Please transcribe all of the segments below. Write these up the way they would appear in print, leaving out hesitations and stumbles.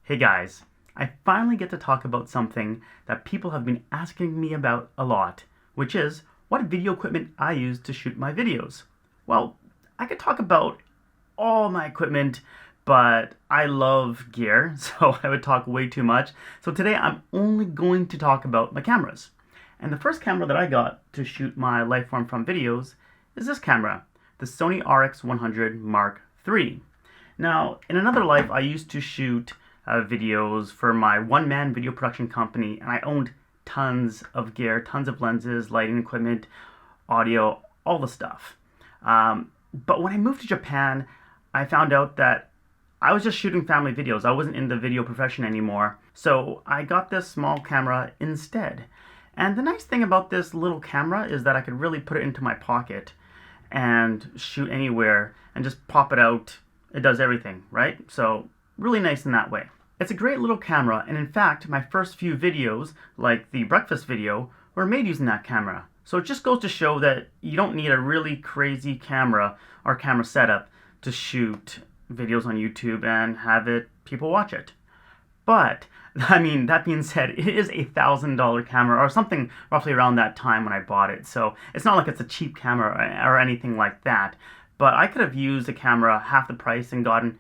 Hey guys, I finally get to talk about something that people have been asking me about a lot, which is what video equipment I use to shoot my videos. Well, I could talk about all my equipment, but I love gear, so I would talk way too much. So today I'm only going to talk about my cameras. And the first camera that I got to shoot my Lifeform from videos is this camera, the Sony RX100 Mark III. Now, in another life, I used to shoot videos for my one-man video production company, and I owned tons of gear, tons of lenses, lighting equipment, audio, all the stuff. But when I moved to Japan, I found out that I was just shooting family videos. I wasn't in the video profession anymore. So I got this small camera instead. And the nice thing about this little camera is that I could really put it into my pocket and shoot anywhere and just pop it out. It does everything, right? So really nice in that way. It's a great little camera, and in fact, my first few videos, like the breakfast video, were made using that camera. So it just goes to show that you don't need a really crazy camera or camera setup to shoot videos on YouTube and have people watch it. But, that being said, it is a $1,000 camera or something roughly around that time when I bought it. So it's not like it's a cheap camera or anything like that. But I could have used a camera half the price and gotten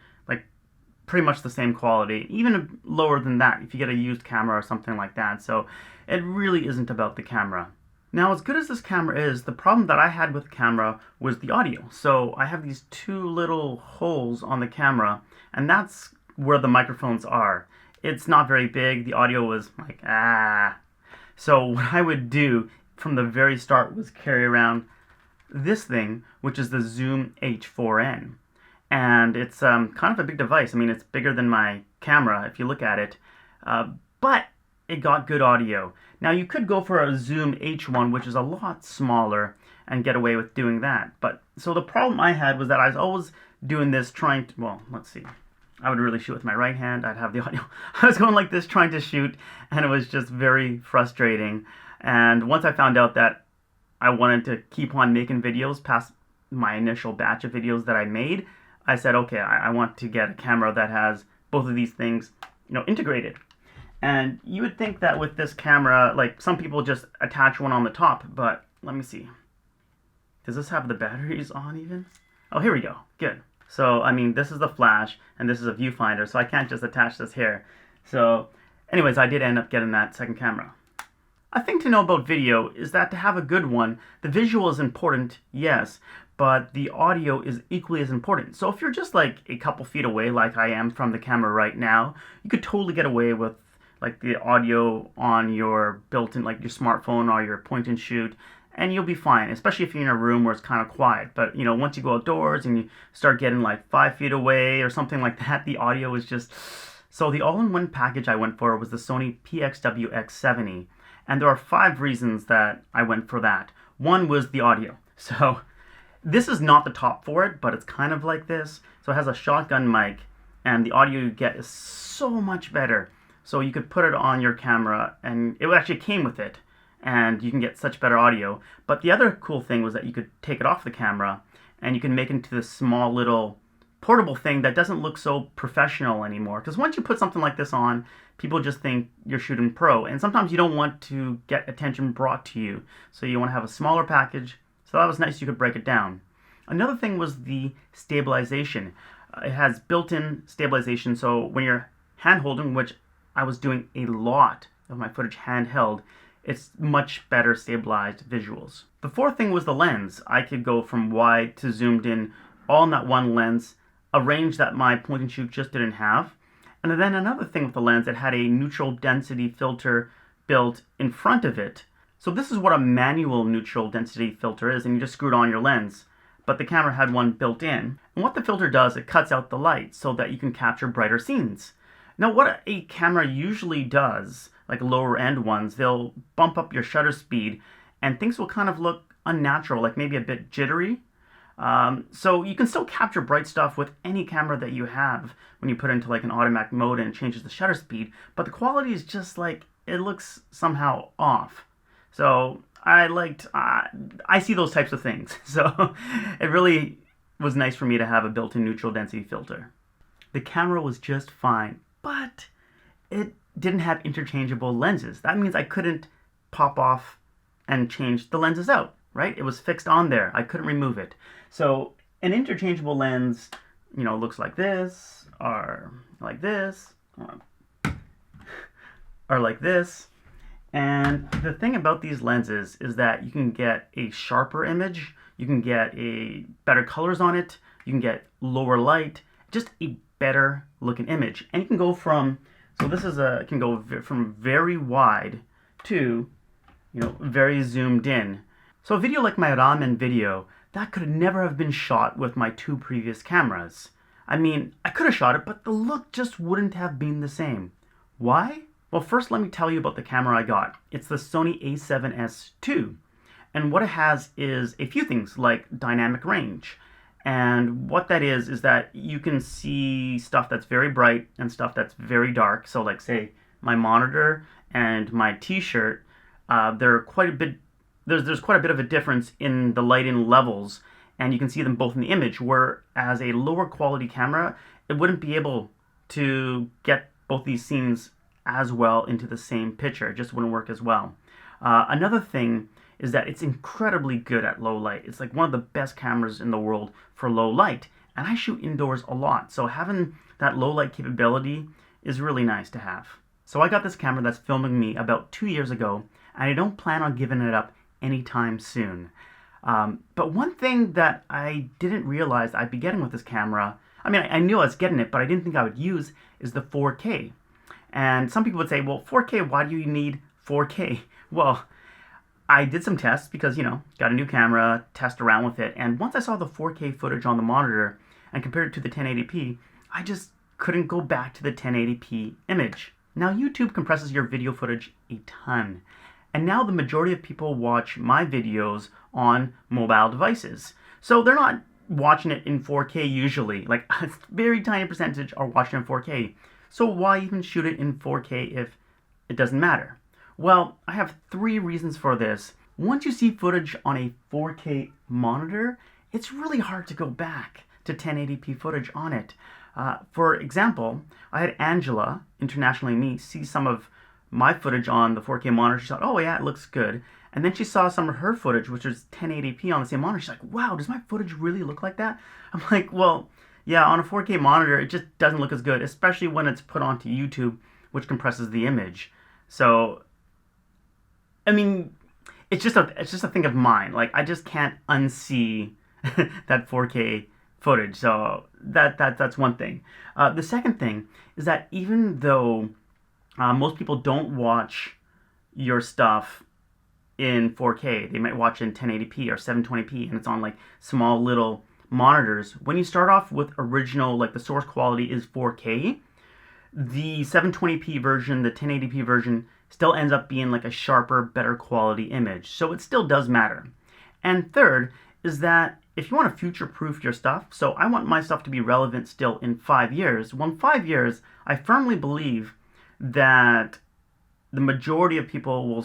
pretty much the same quality, even lower than that if you get a used camera or something like that. So it really isn't about the camera. Now, as good as this camera is, the problem that I had with the camera was the audio. So I have these two little holes on the camera, and that's where the microphones are. It's not very big. The audio was like, So what I would do from the very start was carry around this thing, which is the Zoom H4n. And it's kind of a big device. It's bigger than my camera if you look at it, but it got good audio. Now you could go for a Zoom H1, which is a lot smaller, and get away with doing that. But so the problem I had was that I was always doing this trying to, well, let's see. I would really shoot with my right hand. I'd have the audio. I was going like this trying to shoot, and it was just very frustrating. And once I found out that I wanted to keep on making videos past my initial batch of videos that I made, I said, okay, I want to get a camera that has both of these things, integrated. And you would think that with this camera, like some people just attach one on the top, but let me see. Does this have the batteries on even? Oh, here we go. Good. So, this is the flash, and this is a viewfinder, so I can't just attach this here. So, anyways, I did end up getting that second camera. A thing to know about video is that to have a good one, the visual is important, yes, but the audio is equally as important. So if you're just like a couple feet away, like I am from the camera right now, you could totally get away with like the audio on your built-in, like your smartphone or your point and shoot, and you'll be fine, especially if you're in a room where it's kind of quiet. But once you go outdoors and you start getting like 5 feet away or something like that, the audio is just... So the all-in-one package I went for was the Sony PXW-X70. And there are 5 reasons that I went for that. One was the audio. So this is not the top for it, but it's kind of like this. So it has a shotgun mic, and the audio you get is so much better. So you could put it on your camera, and it actually came with it, and you can get such better audio. But the other cool thing was that you could take it off the camera, and you can make it into this small little portable thing that doesn't look so professional anymore. Because once you put something like this on, people just think you're shooting pro. And sometimes you don't want to get attention brought to you. So you want to have a smaller package. So that was nice, you could break it down. Another thing was the stabilization. It has built-in stabilization, so when you're hand-holding, which I was doing a lot of my footage handheld, it's much better stabilized visuals. The fourth thing was the lens. I could go from wide to zoomed in all in that one lens, a range that my point and shoot just didn't have. And then another thing with the lens, it had a neutral density filter built in front of it. So this is what a manual neutral density filter is, and you just screw it on your lens. But the camera had one built in. And what the filter does, it cuts out the light so that you can capture brighter scenes. Now what a camera usually does, like lower end ones, they'll bump up your shutter speed and things will kind of look unnatural, like maybe a bit jittery. So you can still capture bright stuff with any camera that you have when you put it into like an automatic mode and it changes the shutter speed, but the quality is just like, it looks somehow off. So I see those types of things. So it really was nice for me to have a built-in neutral density filter. The camera was just fine, but it didn't have interchangeable lenses. That means I couldn't pop off and change the lenses out, right? It was fixed on there. I couldn't remove it. So an interchangeable lens, looks like this, or like this, or like this. And the thing about these lenses is that you can get a sharper image, you can get a better colors on it, you can get lower light, just a better looking image. And you can go from, so this is can go from very wide to, very zoomed in. So a video like my ramen video, that could never have been shot with my two previous cameras. I mean, I could have shot it, but the look just wouldn't have been the same. Why? Well, first let me tell you about the camera I got. It's the Sony a7S II. And what it has is a few things like dynamic range. And what that is that you can see stuff that's very bright and stuff that's very dark. So like say my monitor and my t-shirt, they're quite a bit, there's quite a bit of a difference in the lighting levels, and you can see them both in the image, whereas a lower quality camera, it wouldn't be able to get both these scenes as well into the same picture. It just wouldn't work as well. Another thing is that it's incredibly good at low light. It's like one of the best cameras in the world for low light. And I shoot indoors a lot, so having that low light capability is really nice to have. So I got this camera that's filming me about 2 years ago, and I don't plan on giving it up anytime soon. But one thing that I didn't realize I'd be getting with this camera, I mean, I knew I was getting it, but I didn't think I would use, is the 4K. And some people would say, well, 4K, why do you need 4K? Well, I did some tests because, got a new camera, test around with it, and once I saw the 4K footage on the monitor and compared it to the 1080p, I just couldn't go back to the 1080p image. Now, YouTube compresses your video footage a ton, and now the majority of people watch my videos on mobile devices. So they're not watching it in 4K usually, like a very tiny percentage are watching in 4K. So why even shoot it in 4K if it doesn't matter? Well, I have 3 reasons for this. Once you see footage on a 4K monitor, it's really hard to go back to 1080p footage on it. For example, I had Angela, internationally me, see some of my footage on the 4K monitor. She thought, oh yeah, it looks good. And then she saw some of her footage, which was 1080p on the same monitor. She's like, wow, does my footage really look like that? I'm like, well, yeah, on a 4K monitor, it just doesn't look as good, especially when it's put onto YouTube, which compresses the image. So, I mean, it's just a thing of mine. Like, I just can't unsee that 4K footage. So that's one thing. The second thing is that even though most people don't watch your stuff in 4K, they might watch in 1080p or 720p, and it's on like small little monitors. When you start off with original, like the source quality is 4K, the 720p version, the 1080p version, still ends up being like a sharper, better quality image. So it still does matter. And third is that if you want to future-proof your stuff, so I want my stuff to be relevant still in 5 years. Well, in 5 years, I firmly believe that the majority of people will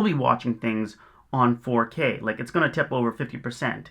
be watching things on 4K. Like, it's going to tip over 50%.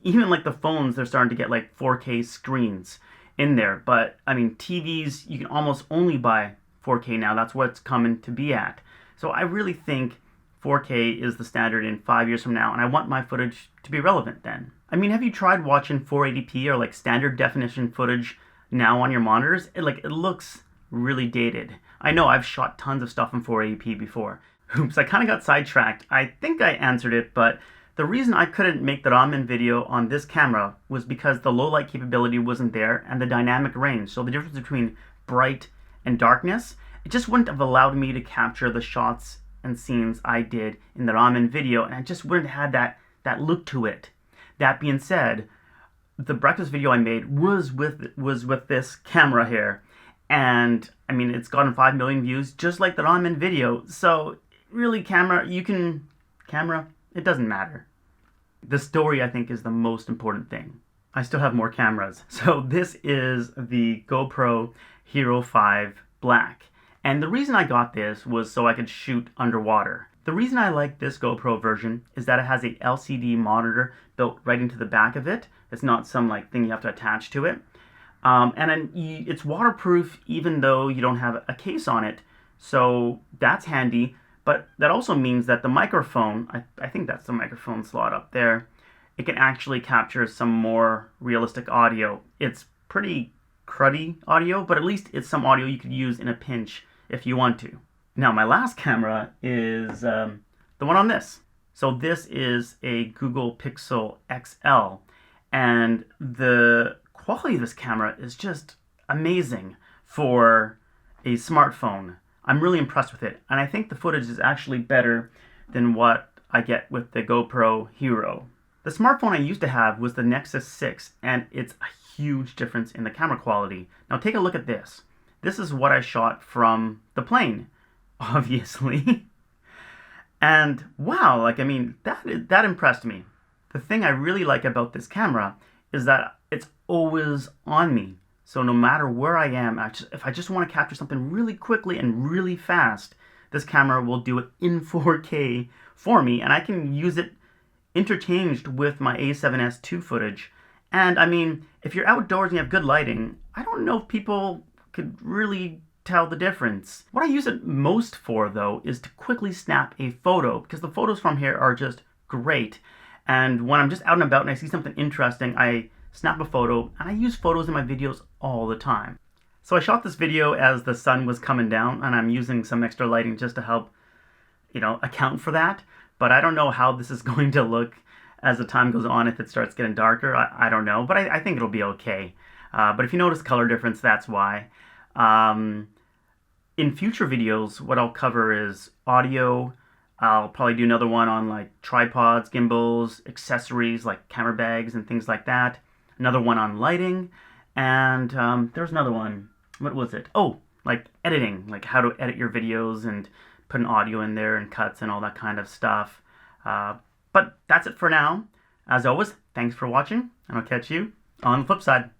Even like the phones, they're starting to get like 4K screens in there. But I mean, TVs, you can almost only buy 4K now. That's what it's coming to be at. So I really think 4K is the standard in 5 years from now, and I want my footage to be relevant then. I mean, have you tried watching 480p or like standard definition footage now on your monitors? It looks really dated. I know I've shot tons of stuff in 480p before. Oops, I kind of got sidetracked. I think I answered it, but the reason I couldn't make the ramen video on this camera was because the low light capability wasn't there and the dynamic range. So the difference between bright and darkness, it just wouldn't have allowed me to capture the shots and scenes I did in the ramen video, and I just wouldn't have had that look to it. That being said, the breakfast video I made was with this camera here, and I mean, it's gotten 5 million views just like the ramen video. So really, camera, it doesn't matter. The story, I think, is the most important thing. I still have more cameras. So this is the GoPro Hero 5 Black. And the reason I got this was so I could shoot underwater. The reason I like this GoPro version is that it has a LCD monitor built right into the back of it. It's not some like thing you have to attach to it. And then it's waterproof even though you don't have a case on it. So that's handy. But that also means that the microphone, I think that's the microphone slot up there, it can actually capture some more realistic audio. It's pretty cruddy audio, but at least it's some audio you could use in a pinch if you want to. Now, my last camera is the one on this. So this is a Google Pixel XL, and the quality of this camera is just amazing for a smartphone. I'm really impressed with it, and I think the footage is actually better than what I get with the GoPro Hero. The smartphone I used to have was the Nexus 6, and it's a huge difference in the camera quality. Now take a look at this. This is what I shot from the plane, obviously. And wow, like, I mean, that impressed me. The thing I really like about this camera is that it's always on me. So no matter where I am, if I just want to capture something really quickly and really fast, this camera will do it in 4K for me, and I can use it interchanged with my A7S II footage. And I mean, if you're outdoors and you have good lighting, I don't know if people could really tell the difference. What I use it most for, though, is to quickly snap a photo, because the photos from here are just great. And when I'm just out and about and I see something interesting, I snap a photo, and I use photos in my videos all the time. So I shot this video as the sun was coming down, and I'm using some extra lighting just to help, account for that. But I don't know how this is going to look as the time goes on if it starts getting darker. I don't know, but I think it'll be okay. But if you notice color difference, that's why. In future videos, what I'll cover is audio. I'll probably do another one on like tripods, gimbals, accessories like camera bags and things like that. Another one on lighting, and there's another one. What was it? Oh, like editing, like how to edit your videos and put an audio in there and cuts and all that kind of stuff. But that's it for now. As always, thanks for watching, and I'll catch you on the flip side.